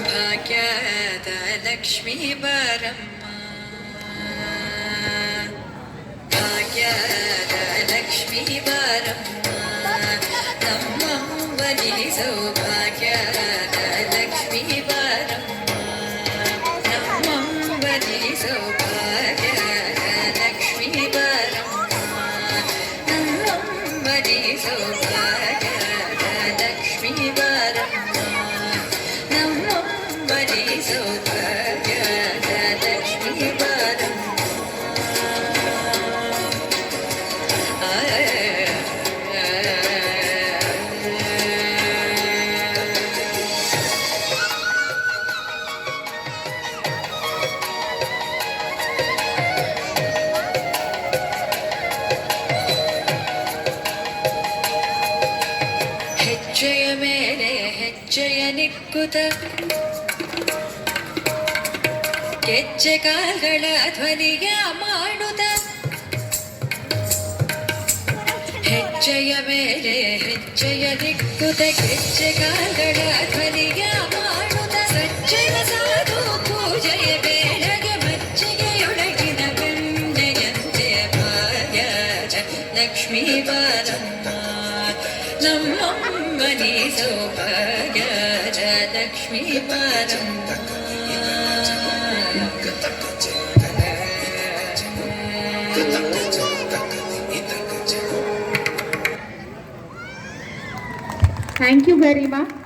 ಭಾಗ್ಯದ ಲಕ್ಷ್ಮೀ ಬರಮ್ಮ, ಭಾಗ್ಯದ ಲಕ್ಷ್ಮೀ ಬರಮ್ಮ, ನಮ್ಮಂಬಲಿ ಸೌಭಾಗ್ಯದ ಲಕ್ಷ್ಮೀ ಬರಮ್ಮ, ನಮ್ಮಂಬಲಿ ಸೌಭಾಗ್ಯದ ಲಕ್ಷ್ಮೀ ಬರಮ್ಮ, ನಮ್ಮಂಬಲಿ ಸೌಭಾಗ್ಯದ ಲಕ್ಷ್ಮೀ ಬರಮ್ಮ, ನಮ್ಮಂಬಲಿ ಸೌಭಾಗ್ಯದ ಲಕ್ಷ್ಮೀ ಬರಮ್ಮ. ಹೆಜ್ಜೆಯ ಮೇಲೆ ಹೆಜ್ಜೆಯ ನಿಕ್ಕುತ ಗೆಜ್ಜೆ ಕಾಲ್ಗಳ ಧ್ವನಿಯ ಮಾಡುತ್ತ, ಹೆಜ್ಜೆಯ ಮೇಲೆ ಹೆಜ್ಜೆಯ ನಿಕ್ಕುತ ಗೆಜ್ಜೆ ಕಾಲ್ಗಳ ಧ್ವನಿಯ ಮಾಡುತ್ತ, ಸಜ್ಜನ ಸಾಧು ಪೂಜೆಯ ಬೇಳೆಗೆ ಮಜ್ಜಿಗೆಯೊಳಗಿನ ಬೆಣ್ಣೆಯಂತೆ ಭಾಗ್ಯದ Lakshmi ಬರಮ್ಮ, ನಮ್ಮಂಬಲಿ ಸೌಭಾಗ್ಯದ Lakshmi ಬರಮ್ಮ. Thank you very much.